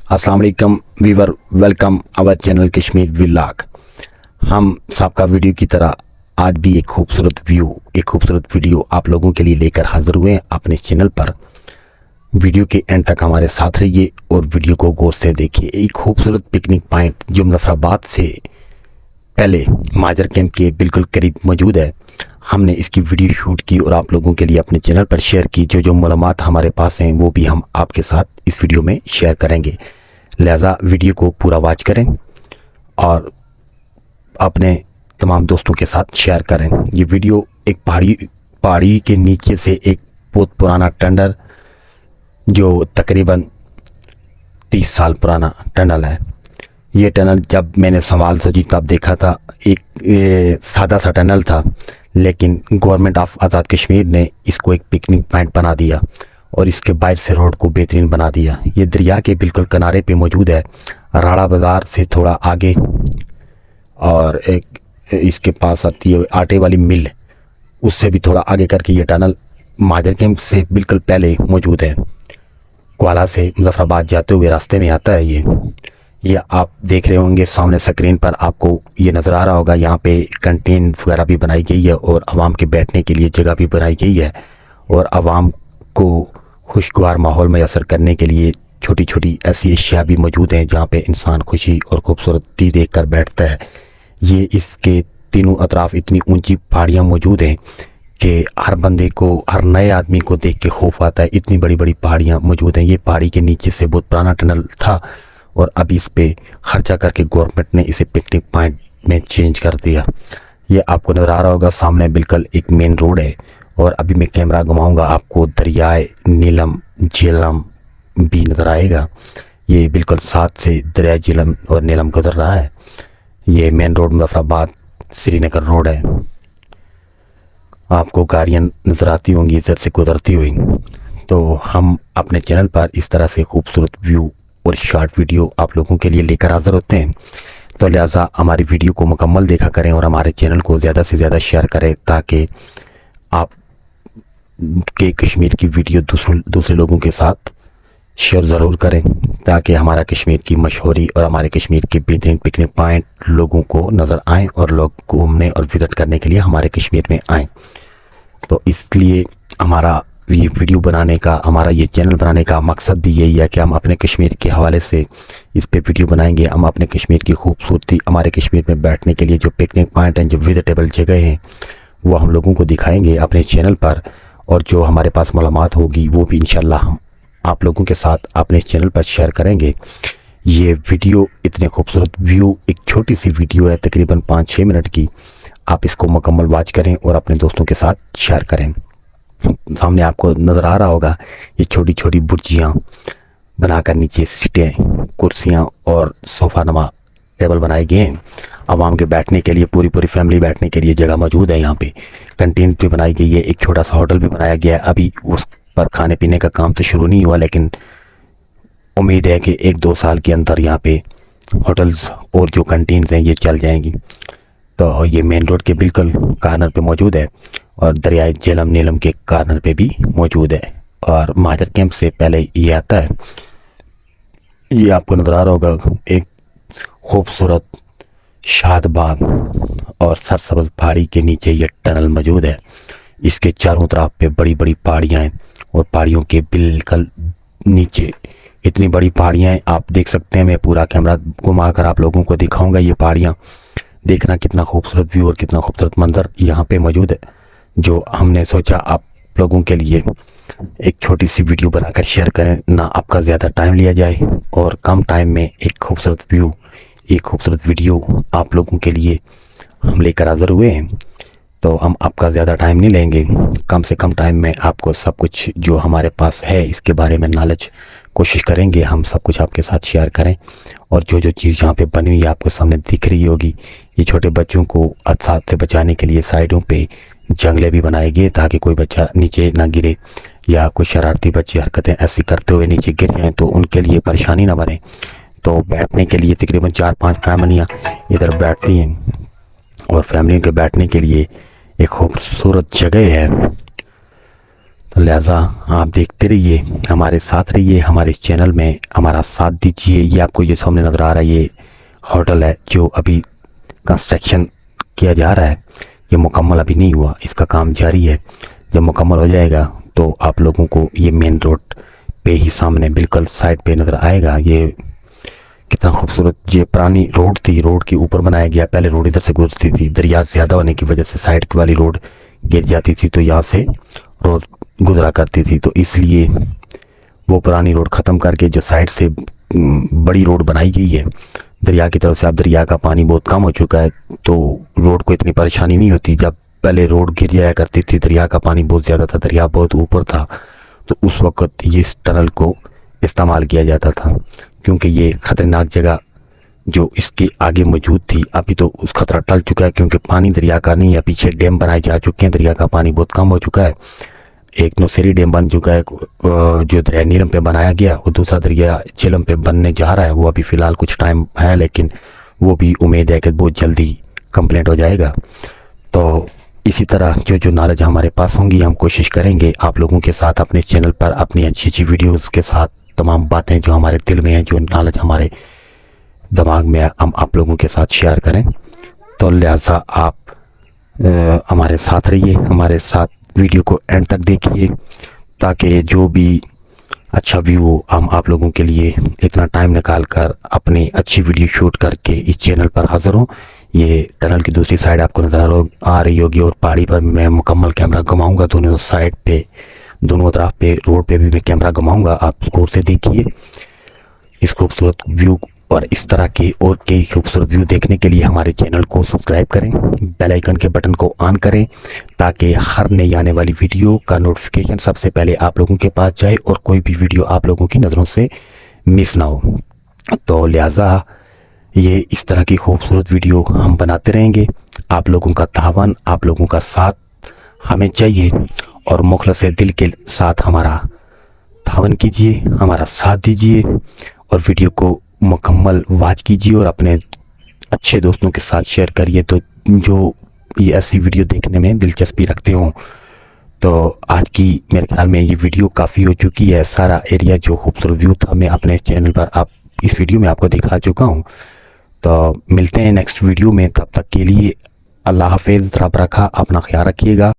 अस्सलाम वालेकुम viewer, welcome our channel Kashmir vlog. हम सबका वीडियो की तरह आज भी एक खूबसूरत वीडियो आप लोगों के लिए लेकर हाजिर हुए हैं अपने चैनल पर। वीडियो के एंड तक हमारे साथ रहिए और वीडियो को गौर से देखिए। एक खूबसूरत पिकनिक पॉइंट जो मुजफ्फराबाद से पहले माजर कैंप के बिल्कुल करीब मौजूद है। हमने इसकी वीडियो शूट की और आप लोगों के लिए अपने चैनल पर शेयर की। जो मालूमात हमारे पास हैं वो भी हम आपके साथ इस वीडियो में शेयर करेंगे, लिहाजा वीडियो को पूरा वॉच करें और अपने तमाम दोस्तों के साथ शेयर करें। ये वीडियो एक पहाड़ी के नीचे से एक बहुत पुराना टनल, जो तकरीबन 30 साल पुराना टनल है। ये टनल जब मैंने सवाल सोची तब देखा था एक सादा सा टनल था, लेकिन गवर्नमेंट ऑफ आज़ाद कश्मीर ने इसको एक पिकनिक पॉइंट बना दिया और इसके बाहर से रोड को बेहतरीन बना दिया। ये दरिया के बिल्कुल किनारे पे मौजूद है, राड़ा बाज़ार से थोड़ा आगे, और एक इसके पास आती है आटे वाली मिल, उससे भी थोड़ा आगे करके ये टनल माजर कैंप से बिल्कुल पहले मौजूद है। क्वाला से मुजफ्फराबाद जाते हुए रास्ते में आता है ये आप देख रहे होंगे सामने स्क्रीन पर, आपको ये नज़र आ रहा होगा। यहाँ पे कंटेन वगैरह भी बनाई गई है और आवाम के बैठने के लिए जगह भी बनाई गई है, और आवाम को खुशगवार माहौल मैसर करने के लिए छोटी छोटी ऐसी अशिया भी मौजूद हैं जहाँ पे इंसान खुशी और खूबसूरती देख कर बैठता है। ये इसके तीनों अतराफ़ इतनी ऊंची पहाड़ियाँ मौजूद हैं कि हर बंदे को, हर नए आदमी को देख के खौफ आता है। इतनी बड़ी बड़ी पहाड़ियाँ मौजूद हैं। ये पहाड़ी के नीचे से बहुत पुराना टनल था और अभी इस पे खर्चा करके गवर्नमेंट ने इसे पिकनिक पॉइंट में चेंज कर दिया। ये आपको नज़र आ रहा होगा सामने बिल्कुल एक मेन रोड है, और अभी मैं कैमरा घुमाऊंगा आपको दरियाए नीलम झेलम भी नज़र आएगा। ये बिल्कुल साथ से दरिया झेलम और नीलम गुजर रहा है। ये main road Muzaffarabad Srinagar road है। आपको गाड़ियाँ नज़र आती होंगी इधर से गुजरती हुई। तो हम अपने चैनल पर इस तरह से खूबसूरत व्यू और शॉर्ट वीडियो आप लोगों के लिए लेकर हाजिर होते हैं, तो लिहाजा हमारी वीडियो को मुकम्मल देखा करें और हमारे चैनल को ज़्यादा से ज़्यादा शेयर करें, ताकि आप के कश्मीर की वीडियो दूसरे लोगों के साथ शेयर ज़रूर करें, ताकि हमारा कश्मीर की मशहूरी और हमारे कश्मीर के बेहतरीन पिकनिक पॉइंट लोगों को नज़र आएँ और लोग घूमने और विज़िट करने के लिए हमारे कश्मीर में आएँ। तो इसलिए हमारा ये वीडियो बनाने का, हमारा ये चैनल बनाने का मकसद भी यही है कि हम अपने कश्मीर के हवाले से इस पे वीडियो बनाएंगे। हम अपने कश्मीर की खूबसूरती, हमारे कश्मीर में बैठने के लिए जो पिकनिक पॉइंट हैं, जो विजिटेबल जगह हैं, वो हम लोगों को दिखाएंगे अपने चैनल पर, और जो हमारे पास मालूमात होगी वो भी इंशाल्लाह हम आप लोगों के साथ अपने चैनल पर शेयर करेंगे। ये वीडियो इतने खूबसूरत व्यू, एक छोटी सी वीडियो है तकरीबन 5-6 मिनट की, आप इसको मुकम्मल वॉच करें और अपने दोस्तों के साथ शेयर करें। सामने आपको नज़र आ रहा होगा ये छोटी छोटी बुर्जियाँ बनाकर नीचे सीटें, कुर्सियाँ और सोफ़ा नुमा टेबल बनाए गए हैं आवाम के बैठने के लिए। पूरी फैमिली बैठने के लिए जगह मौजूद है। यहाँ पे कैंटीन भी बनाई गई है, एक छोटा सा होटल भी बनाया गया है। अभी उस पर खाने पीने का काम तो शुरू नहीं हुआ, लेकिन उम्मीद है कि 1-2 साल के अंदर यहाँ पे होटल्स और जो कैंटीन हैं ये चल जाएंगी। तो ये मेन रोड के बिल्कुल कॉर्नर पे मौजूद है और दरियाए झेलम नीलम के कॉर्नर पे भी मौजूद है, और माजर कैंप से पहले ये आता है। ये आपको नज़र आ रहा होगा एक खूबसूरत शादबाग और सरसब्ज़ पहाड़ी के नीचे ये टनल मौजूद है। इसके चारों तरफ पे बड़ी बड़ी पहाड़ियाँ हैं, और पहाड़ियों के बिल्कुल नीचे इतनी बड़ी पहाड़ियाँ हैं, आप देख सकते हैं। मैं पूरा कैमरा घुमा कर आप लोगों को दिखाऊंगा ये पहाड़ियाँ। देखना कितना खूबसूरत व्यू और कितना खूबसूरत मंजर यहाँ पे मौजूद है, जो हमने सोचा आप लोगों के लिए एक छोटी सी वीडियो बनाकर शेयर करें। ना आपका ज़्यादा टाइम लिया जाए और कम टाइम में एक खूबसूरत व्यू, एक खूबसूरत वीडियो आप लोगों के लिए हम लेकर हाजिर हुए हैं। तो हम आपका ज़्यादा टाइम नहीं लेंगे, कम से कम टाइम में आपको सब कुछ जो हमारे पास है इसके बारे में नॉलेज कोशिश करेंगे हम सब कुछ आपके साथ शेयर करें। और जो चीज़ यहाँ पे बनी हुई आपको सामने दिख रही होगी, ये छोटे बच्चों को हादसा से बचाने के लिए साइडों पे जंगले भी बनाए गए, ताकि कोई बच्चा नीचे ना गिरे या कोई शरारती बच्चे हरकतें ऐसी करते हुए नीचे गिर जाएँ तो उनके लिए परेशानी ना बने। तो बैठने के लिए तकरीबन 4-5 फैमिलियाँ इधर बैठती हैं, और फैमिलियों के बैठने के लिए एक खूबसूरत जगह है। لہٰذا آپ دیکھتے رہیے، ہمارے ساتھ رہیے، ہمارے اس چینل میں ہمارا ساتھ دیجیے۔ یہ آپ کو یہ سامنے نظر آ رہا ہے، یہ ہوٹل ہے جو ابھی کنسٹرکشن کیا جا رہا ہے، یہ مکمل ابھی نہیں ہوا، اس کا کام جاری ہے۔ جب مکمل ہو جائے گا تو آپ لوگوں کو یہ مین روڈ پہ ہی سامنے بالکل سائڈ پہ نظر آئے گا۔ یہ کتنا خوبصورت، یہ پرانی روڈ تھی، روڈ کے اوپر بنایا گیا۔ پہلے روڈ ادھر سے گزرتی تھی، دریا زیادہ ہونے کی وجہ سے سائڈ والی روڈ گر جاتی تھی تو یہاں سے روڈ گزرا کرتی تھی، تو اس لیے وہ پرانی روڈ ختم کر کے جو سائڈ سے بڑی روڈ بنائی گئی ہے دریا کی طرف سے۔ اب دریا کا پانی بہت کم ہو چکا ہے تو روڈ کو اتنی پریشانی نہیں ہوتی۔ جب پہلے روڈ گر جایا کرتی تھی، دریا کا پانی بہت زیادہ تھا، دریا بہت اوپر تھا، تو اس وقت یہ اس ٹنل کو استعمال کیا جاتا تھا، کیونکہ یہ خطرناک جگہ جو اس کے آگے موجود تھی ابھی تو اس خطرہ ٹل چکا ہے، کیونکہ پانی دریا کا نہیں ہے، پیچھے ڈیم بنائے جا چکے ہیں، دریا کا پانی بہت کم ہو چکا ہے۔ ایک نوسیری ڈیم بن چکا ہے جو دریا نیلم پہ بنایا گیا، اور دوسرا دریا جہلم پہ بننے جا رہا ہے، وہ ابھی فی الحال کچھ ٹائم ہے، لیکن وہ بھی امید ہے کہ بہت جلدی کمپلیٹ ہو جائے گا۔ تو اسی طرح جو نالج ہمارے پاس ہوں گی، ہم کوشش کریں گے آپ لوگوں کے ساتھ اپنے چینل پر اپنی اچھی اچھی ویڈیوز کے ساتھ تمام باتیں جو ہمارے دل میں ہیں، جو نالج ہمارے دماغ میں ہم آپ لوگوں کے ساتھ شیئر کریں۔ تو لہٰذا آپ ہمارے ساتھ رہیے، ہمارے ساتھ ویڈیو کو اینڈ تک دیکھیے، تاکہ جو بھی اچھا ویو ہم آپ لوگوں کے لیے اتنا ٹائم نکال کر اپنی اچھی ویڈیو شوٹ کر کے اس چینل پر حاضر ہوں۔ یہ ٹنل کی دوسری سائڈ آپ کو نظر آ رہی ہوگی، اور پہاڑی پر میں مکمل کیمرہ گھماؤں گا، دونوں سائڈ پہ، دونوں طرف پہ روڈ پہ بھی میں کیمرہ گھماؤں گا۔ آپ غور سے دیکھیے اس خوبصورت ویو، اور اس طرح کے اور کئی خوبصورت ویو دیکھنے کے لیے ہمارے چینل کو سبسکرائب کریں، بیل آئیکن کے بٹن کو آن کریں، تاکہ ہر نئی آنے والی ویڈیو کا نوٹیفیکیشن سب سے پہلے آپ لوگوں کے پاس جائے، اور کوئی بھی ویڈیو آپ لوگوں کی نظروں سے مس نہ ہو۔ تو لہٰذا یہ اس طرح کی خوبصورت ویڈیو ہم بناتے رہیں گے۔ آپ لوگوں کا تعاون، آپ لوگوں کا ساتھ ہمیں چاہیے، اور مخلص دل کے ساتھ ہمارا تعاون کیجیے، ہمارا ساتھ دیجیے، اور ویڈیو کو مکمل واچ کیجیے، اور اپنے اچھے دوستوں کے ساتھ شیئر کریے، تو جو یہ ایسی ویڈیو دیکھنے میں دلچسپی رکھتے ہوں۔ تو آج کی میرے خیال میں یہ ویڈیو کافی ہو چکی ہے، سارا ایریا جو خوبصورت ویو تھا میں اپنے چینل پر اس ویڈیو میں آپ کو دکھا چکا ہوں۔ تو ملتے ہیں نیکسٹ ویڈیو میں، تب تک کے لیے اللہ حافظ، رب رکھا، اپنا خیال رکھیے گا۔